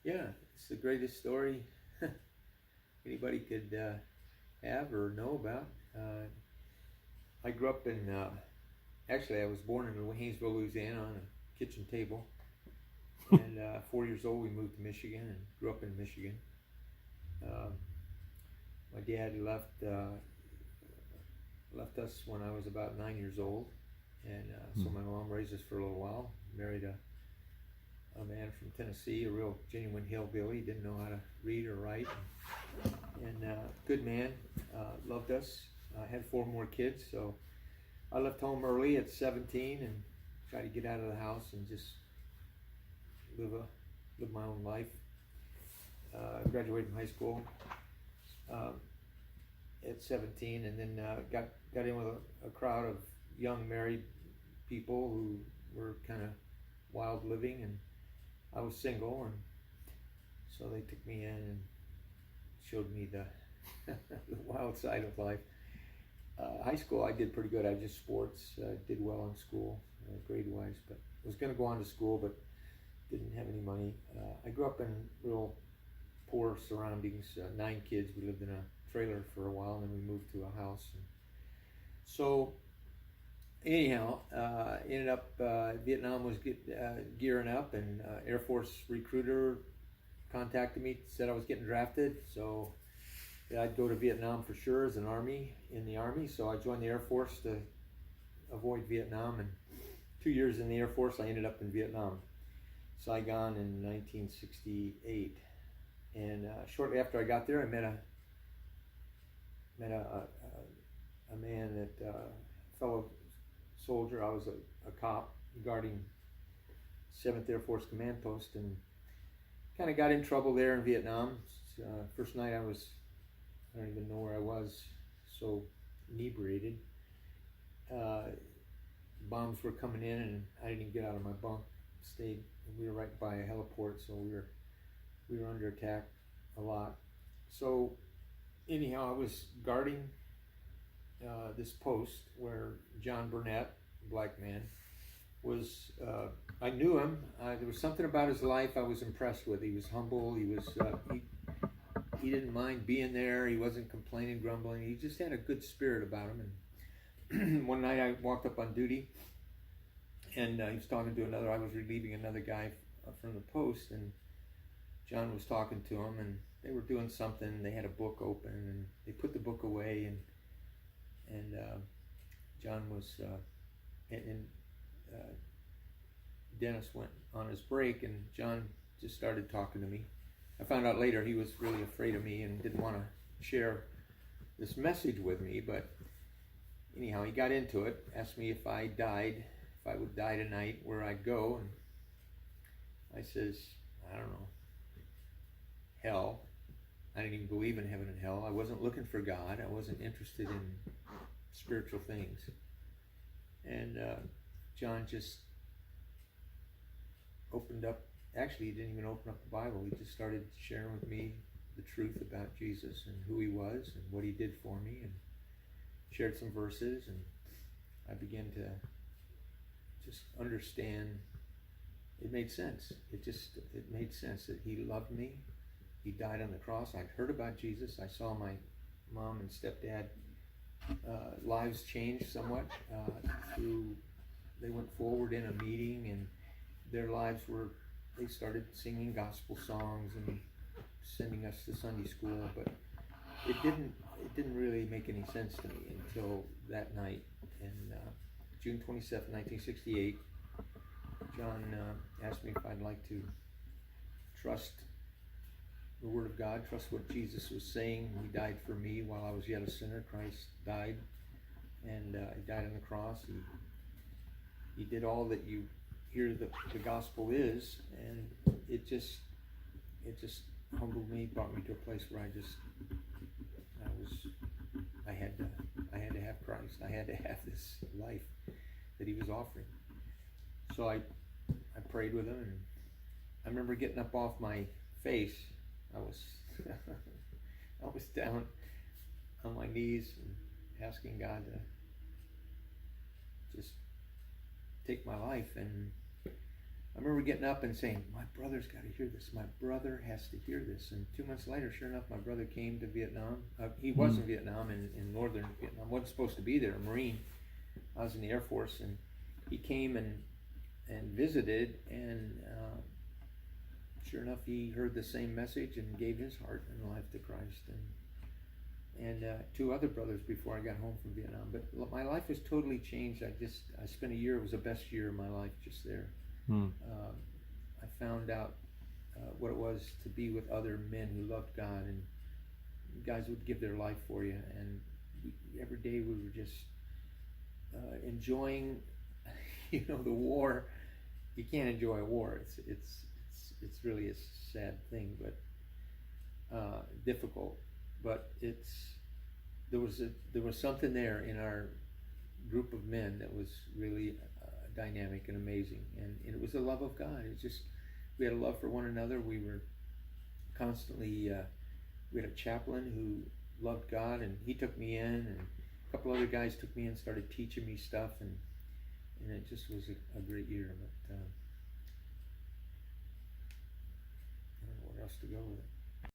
Yeah, it's the greatest story anybody could have or know about. I grew up in, actually, I was born in Haynesville, Louisiana, on a kitchen table. And 4 years old, we moved to Michigan and grew up in Michigan. My dad left us when I was about 9 years old, and so my mom raised us for a little while. Married a man from Tennessee, a real genuine hillbilly. Didn't know how to read or write, and good man. Loved us. I had 4 more kids, so I left home early at 17 and tried to get out of the house and just live my own life. Graduated from high school at 17, and then got in with a crowd of young married people who were kind of wild living, and I was single, and so they took me in and showed me the the wild side of life. High school, I did pretty good. I just sports, did well in school, grade-wise, but was going to go on to school, but didn't have any money. I grew up in real poor surroundings, 9 kids. We lived in a trailer for a while, and then we moved to a house. And so anyhow, ended up, Vietnam was gearing up, and Air Force recruiter contacted me, said I was getting drafted, so I'd go to Vietnam for sure as in the Army. So I joined the Air Force to avoid Vietnam, and 2 years in the Air Force, I ended up in Vietnam, Saigon in 1968. And shortly after I got there, I met a man that fellow soldier. I was a cop guarding 7th Air Force Command Post, and kind of got in trouble there in Vietnam. First night I don't even know where I was, so inebriated. Bombs were coming in, and I didn't even get out of my bunk. We were right by a heliport, so we were under attack a lot. So anyhow, I was guarding this post where John Burnett, a black man, was. I knew him. There was something about his life I was impressed with. He was humble. He didn't mind being there. He wasn't complaining, grumbling. He just had a good spirit about him. And one night I walked up on duty, and he was talking to I was relieving another guy from the post, and John was talking to him, and they were doing something. They had a book open, and they put the book away, and John was, Dennis went on his break, and John just started talking to me. I found out later he was really afraid of me and didn't want to share this message with me, but anyhow, he got into it, asked me if I would die tonight, where I'd go, and I says, I don't know, hell. I didn't even believe in heaven and hell. I wasn't looking for God. I wasn't interested in spiritual things. And John just opened up. Actually, he didn't even open up the Bible. He just started sharing with me the truth about Jesus and who he was and what he did for me, and shared some verses, and I began to just understand. It made sense. It made sense that he loved me. He died on the cross. I'd heard about Jesus. I saw my mom and stepdad lives change somewhat they went forward in a meeting, and their lives they started singing gospel songs and sending us to Sunday school, but it didn't really make any sense to me until that night. And June 27th, 1968, John asked me if I'd like to trust the Word of God, trust what Jesus was saying. He died for me while I was yet a sinner. Christ died, and he died on the cross. He did all that you hear the gospel is, and it just humbled me, brought me to a place where I had to have Christ. I had to have this life that he was offering. So I prayed with him, and I remember getting up off my face. I was down on my knees and asking God to just take my life. And I remember getting up and saying, my brother's got to hear this. My brother has to hear this. And 2 months later, sure enough, my brother came to Vietnam. He was in Vietnam, in northern Vietnam. Wasn't supposed to be there, a Marine. I was in the Air Force, and he came and visited, and sure enough, he heard the same message and gave his heart and life to Christ. And 2 other brothers before I got home from Vietnam. But my life was totally changed. I spent a year. It was the best year of my life just there. I found out what it was to be with other men who loved God, and guys would give their life for you. And every day we were just enjoying, the war. You can't enjoy a war. It's really a sad thing, but difficult. But there was something there in our group of men that was really dynamic and amazing, and it was the love of God. It's just, we had a love for one another. We were constantly we had a chaplain who loved God, and he took me in, and a couple other guys took me in, started teaching me stuff, and it just was a great year. But I don't know where else to go with it.